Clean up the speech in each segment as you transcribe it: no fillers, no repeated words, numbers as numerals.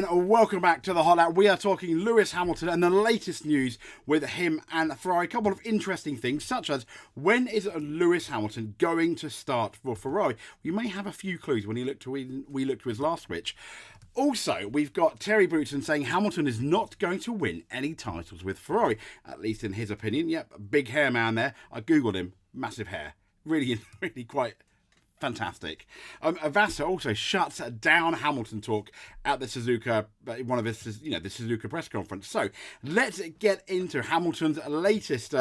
and welcome back to the Hot Lap. We are talking Lewis Hamilton and the latest news with him and Ferrari. A couple of interesting things, such as when is Lewis Hamilton going to start for Ferrari? We may have a few clues when we look to his last switch. Also, we've got Terry Boutsen saying Hamilton is not going to win any titles with Ferrari, at least in his opinion. Yep, big hair man there. I googled him, massive hair, really quite fantastic. Vasser also shuts down Hamilton talk at the Suzuka, one of his, the Suzuka press conference. So let's get into Hamilton's latest,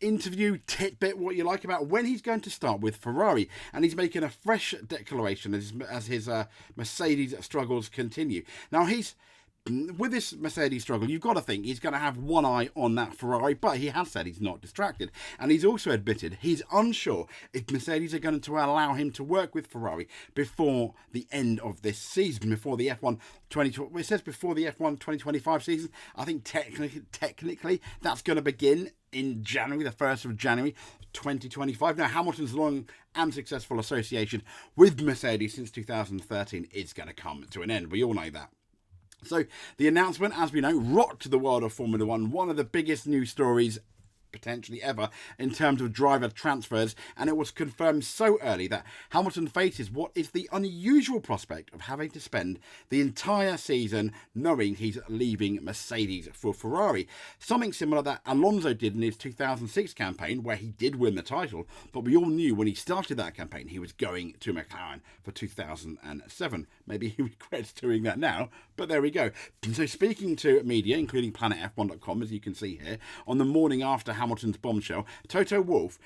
interview tidbit, what you like, about when he's going to start with Ferrari, and he's making a fresh declaration as his Mercedes struggles continue. Now with this Mercedes struggle, you've got to think he's going to have one eye on that Ferrari, but he has said he's not distracted. And he's also admitted he's unsure if Mercedes are going to allow him to work with Ferrari before the end of this season, before the F1 2020. It says before the F1 2025 season. I think technically that's going to begin in January, the 1st of January 2025. Now, Hamilton's long and successful association with Mercedes since 2013 is going to come to an end. We all know that. So the announcement, as we know, rocked the world of Formula One, one of the biggest news stories potentially ever in terms of driver transfers, and it was confirmed so early that Hamilton faces what is the unusual prospect of having to spend the entire season knowing he's leaving Mercedes for Ferrari. Something similar that Alonso did in his 2006 campaign, where he did win the title, but we all knew when he started that campaign he was going to McLaren for 2007. Maybe he regrets doing that now, but there we go. So speaking to media, including PlanetF1.com, as you can see here, on the morning after Hamilton's bombshell, Toto Wolff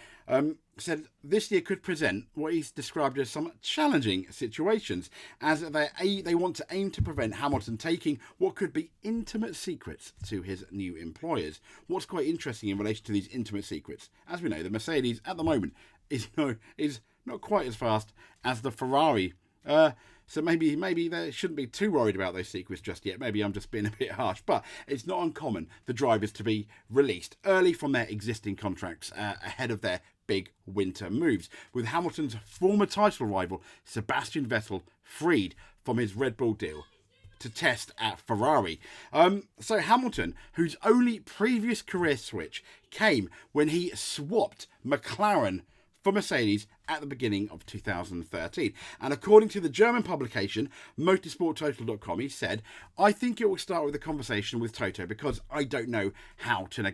said this year could present what he's described as some challenging situations, as they want to aim to prevent Hamilton taking what could be intimate secrets to his new employers. What's quite interesting in relation to these intimate secrets, as we know, the Mercedes at the moment is not quite as fast as the Ferrari. So maybe they shouldn't be too worried about those secrets just yet. Maybe I'm just being a bit harsh, but it's not uncommon for drivers to be released early from their existing contracts ahead of their big winter moves, with Hamilton's former title rival Sebastian Vettel freed from his Red Bull deal to test at Ferrari. So Hamilton, whose only previous career switch came when he swapped McLaren for Mercedes at the beginning of 2013. And according to the German publication motorsporttotal.com, he said, "I think it will start with a conversation with Toto because I don't know how to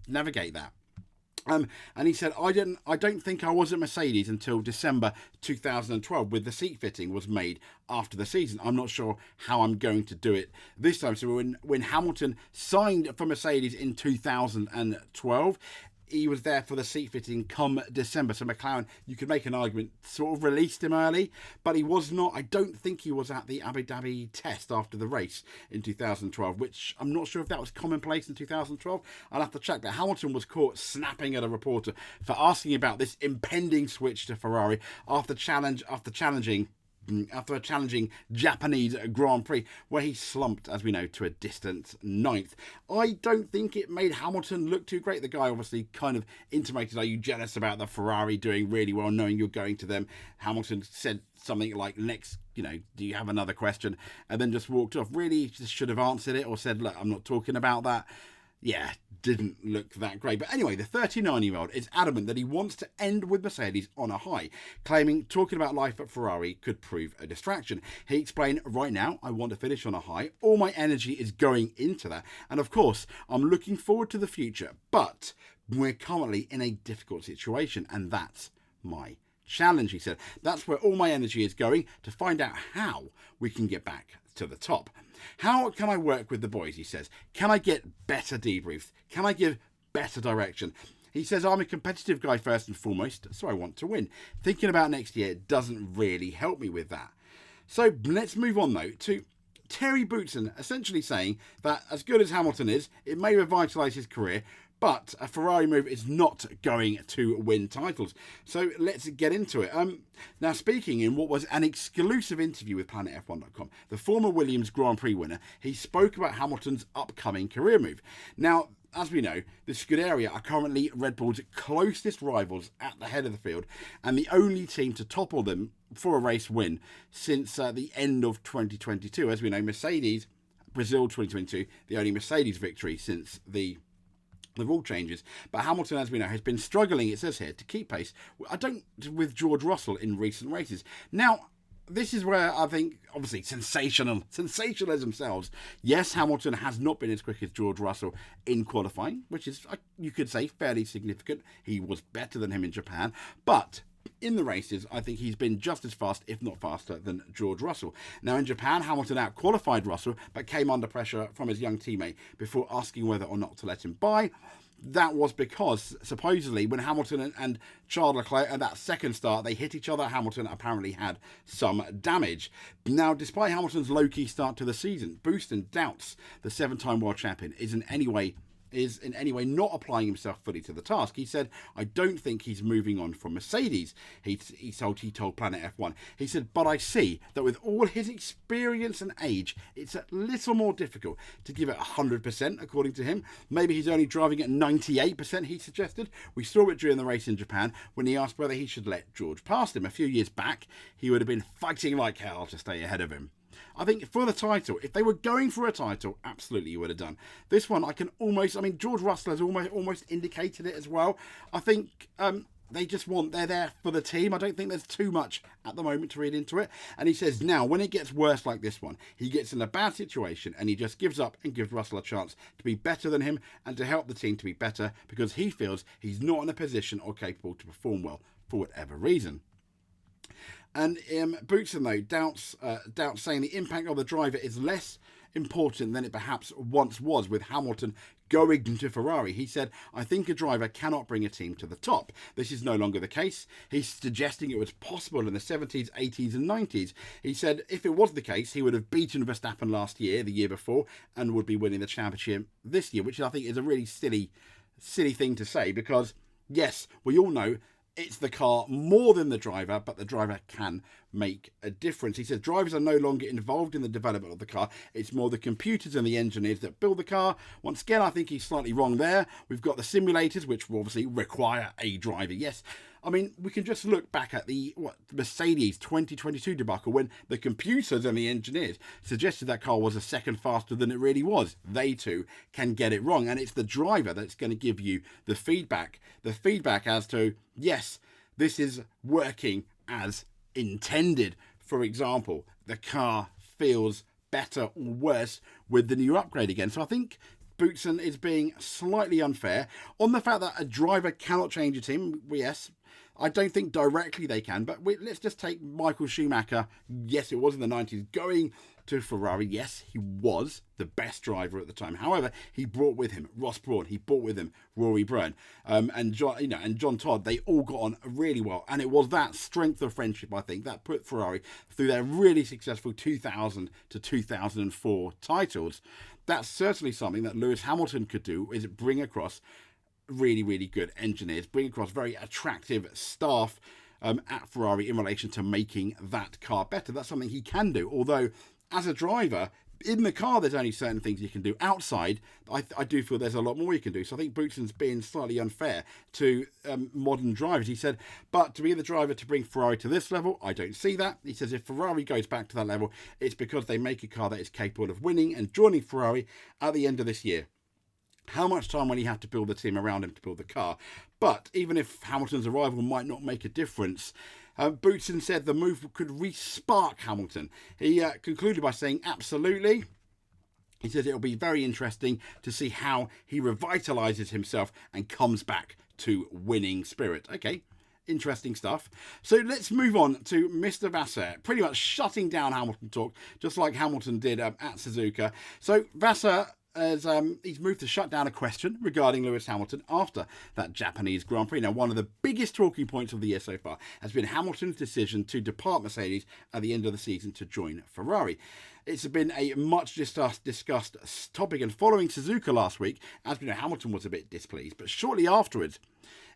navigate that." And he said, I don't think I was at Mercedes until December 2012 with the seat fitting was made after the season. I'm not sure how I'm going to do it this time. So when Hamilton signed for Mercedes in 2012, he was there for the seat fitting come December. So McLaren, you could make an argument, sort of released him early, but he was not. I don't think he was at the Abu Dhabi test after the race in 2012, which I'm not sure if that was commonplace in 2012. I'll have to check. But Hamilton was caught snapping at a reporter for asking about this impending switch to Ferrari after a challenging Japanese Grand Prix, where he slumped, as we know, to a distant 9th. I don't think it made Hamilton look too great. The guy obviously kind of intimated, are you jealous about the Ferrari doing really well, knowing you're going to them? Hamilton said something like, next, do you have another question? And then just walked off. Really, just should have answered it or said, look, I'm not talking about that. Yeah, didn't look that great. But anyway, the 39-year-old is adamant that he wants to end with Mercedes on a high, claiming talking about life at Ferrari could prove a distraction. He explained, right now, I want to finish on a high. All my energy is going into that. And of course, I'm looking forward to the future. But we're currently in a difficult situation, and that's my challenge, he said. That's where all my energy is going, to find out how we can get back to the top. How can I work with the boys, he says. Can I get better debriefs? Can I give better direction? He says, I'm a competitive guy first and foremost, so I want to win. Thinking about next year doesn't really help me with that. So let's move on, though, to Terry Boutsen essentially saying that as good as Hamilton is, it may revitalise his career, but a Ferrari move is not going to win titles. So let's get into it. Now, speaking in what was an exclusive interview with PlanetF1.com, the former Williams Grand Prix winner, he spoke about Hamilton's upcoming career move. Now, as we know, the Scuderia are currently Red Bull's closest rivals at the head of the field, and the only team to topple them for a race win since the end of 2022. As we know, Mercedes, Brazil 2022, the only Mercedes victory since the rule changes. But Hamilton, as we know, has been struggling, it says here, to keep pace with George Russell in recent races. Now, this is where I think, obviously, sensationalism sells. Yes, Hamilton has not been as quick as George Russell in qualifying, which is, you could say, fairly significant. He was better than him in Japan. But in the races, I think he's been just as fast, if not faster, than George Russell. Now, in Japan, Hamilton out-qualified Russell, but came under pressure from his young teammate before asking whether or not to let him by. That was because, supposedly, when Hamilton and Charles Leclerc at that second start, they hit each other, Hamilton apparently had some damage. Now, despite Hamilton's low-key start to the season, Boutsen doubts the 7-time world champion is in any way not applying himself fully to the task. He said, I don't think he's moving on from Mercedes, he told Planet F1. He said, but I see that with all his experience and age, it's a little more difficult to give it 100%, according to him. Maybe he's only driving at 98%, he suggested. We saw it during the race in Japan when he asked whether he should let George pass him. A few years back, he would have been fighting like hell to stay ahead of him. I think for the title, if they were going for a title, absolutely you would have done. This one, George Russell has almost indicated it as well. I think they're there for the team. I don't think there's too much at the moment to read into it. And he says now, when it gets worse like this one, he gets in a bad situation and he just gives up and gives Russell a chance to be better than him and to help the team to be better because he feels he's not in a position or capable to perform well for whatever reason. And Boutsen, though, doubts saying the impact of the driver is less important than it perhaps once was with Hamilton going to Ferrari. He said, I think a driver cannot bring a team to the top. This is no longer the case. He's suggesting it was possible in the 70s, 80s and 90s. He said if it was the case, he would have beaten Verstappen last year, the year before, and would be winning the championship this year, which I think is a really silly thing to say because, yes, we all know it's the car more than the driver, but the driver can make a difference. He says drivers are no longer involved in the development of the car. It's more the computers and the engineers that build the car. Once again, I think he's slightly wrong there. We've got the simulators, which will obviously require a driver. Yes, I mean, we can just look back at the Mercedes 2022 debacle when the computers and the engineers suggested that car was a second faster than it really was. They too can get it wrong. And it's the driver that's going to give you the feedback as to, yes, this is working as intended. For example, the car feels better or worse with the new upgrade again. So I think Boutsen is being slightly unfair on the fact that a driver cannot change a team. Yes, I don't think directly they can, but let's just take Michael Schumacher. Yes, it was in the 90s, going to Ferrari. Yes, he was the best driver at the time. However, he brought with him Ross Brawn, he brought with him Rory Byrne, and John Todd. They all got on really well, and it was that strength of friendship, I think, that put Ferrari through their really successful 2000 to 2004 titles. That's certainly something that Lewis Hamilton could do, is bring across really, really good engineers, bring across very attractive staff at Ferrari in relation to making that car better. That's something he can do, although as a driver in the car there's only certain things you can do. Outside, I do feel there's a lot more you can do. So I think Boutsen's being slightly unfair to modern drivers. He said, but to be the driver to bring Ferrari to this level, I don't see that. He says if Ferrari goes back to that level, it's because they make a car that is capable of winning and joining Ferrari at the end of this year. How much time will he have to build the team around him to build the car? But even if Hamilton's arrival might not make a difference, Boutsen said the move could re-spark Hamilton. He concluded by saying, absolutely. He says it'll be very interesting to see how he revitalises himself and comes back to winning spirit. Okay, interesting stuff. So let's move on to Mr. Vasser, pretty much shutting down Hamilton talk, just like Hamilton did at Suzuka. So Vasser, as he's moved to shut down a question regarding Lewis Hamilton after that Japanese Grand Prix. Now, one of the biggest talking points of the year so far has been Hamilton's decision to depart Mercedes at the end of the season to join Ferrari. It's been a much discussed topic, and following Suzuka last week, as we know, Hamilton was a bit displeased, but shortly afterwards,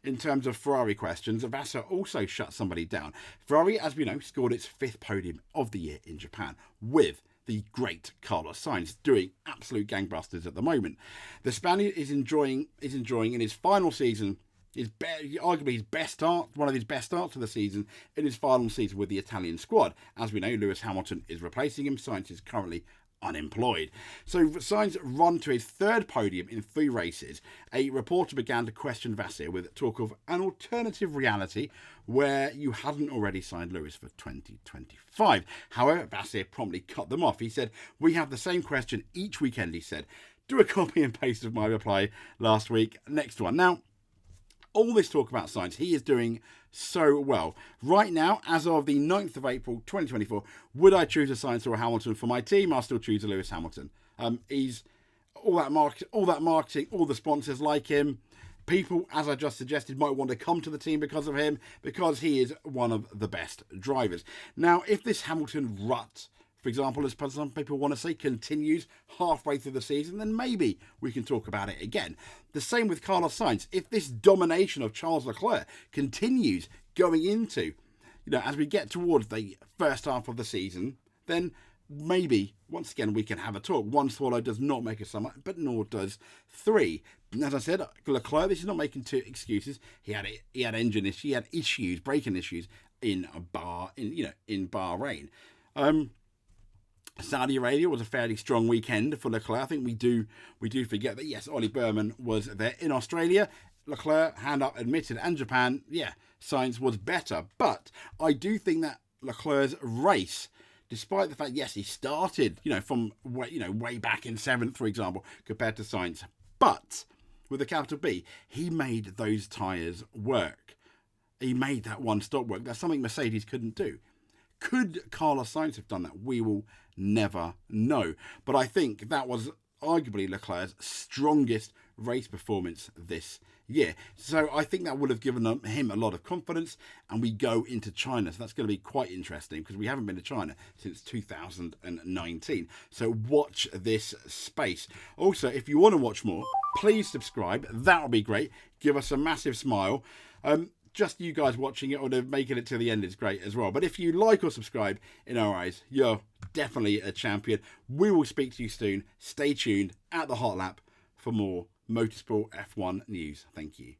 in terms of Ferrari questions, Vasser also shut somebody down. Ferrari, as we know, scored its 5th podium of the year in Japan with the great Carlos Sainz, doing absolute gangbusters at the moment. The Spaniard is enjoying in his final season, arguably his best start, one of his best starts of the season, in his final season with the Italian squad. As we know, Lewis Hamilton is replacing him. Sainz is currently unemployed. So Sainz run to his third podium in 3 races. A reporter began to question Vasser with talk of an alternative reality where you hadn't already signed Lewis for 2025. However, Vasser promptly cut them off. He said, "We have the same question each weekend," he said. "Do a copy and paste of my reply last week. Next one." Now, all this talk about Sainz, he is doing so well. Right now, as of the 9th of April 2024, would I choose a Sainz or a Hamilton for my team? I'll still choose a Lewis Hamilton. He's all that marketing, all the sponsors like him. People, as I just suggested, might want to come to the team because of him, because he is one of the best drivers. Now, if this Hamilton rut, for example, as some people want to say, continues halfway through the season, then maybe we can talk about it again. The same with Carlos Sainz. If this domination of Charles Leclerc continues going into, as we get towards the first half of the season, then maybe, once again, we can have a talk. One swallow does not make a summer, but nor does 3. As I said, Leclerc, this is not making 2 excuses. He had engine issues, he had issues, braking issues in Bahrain. Saudi Arabia was a fairly strong weekend for Leclerc. I think we do forget that, yes, Ollie Berman was there. In Australia, Leclerc, hand up, admitted, and Japan, Sainz was better. But I do think that Leclerc's race, despite the fact, yes, he started, from way back in 7th, for example, compared to Sainz, but with a capital B, he made those tyres work. He made that one stop work. That's something Mercedes couldn't do. Could Carlos Sainz have done that? We will never know. But I think that was arguably Leclerc's strongest race performance this year. So I think that would have given him a lot of confidence, and we go into China. So that's going to be quite interesting because we haven't been to China since 2019. So watch this space. Also, if you want to watch more, please subscribe. That would be great. Give us a massive smile. Just you guys watching it or making it to the end is great as well. But if you like or subscribe, in our eyes, you're definitely a champion. We will speak to you soon. Stay tuned at the Hot Lap for more Motorsport F1 news. Thank you.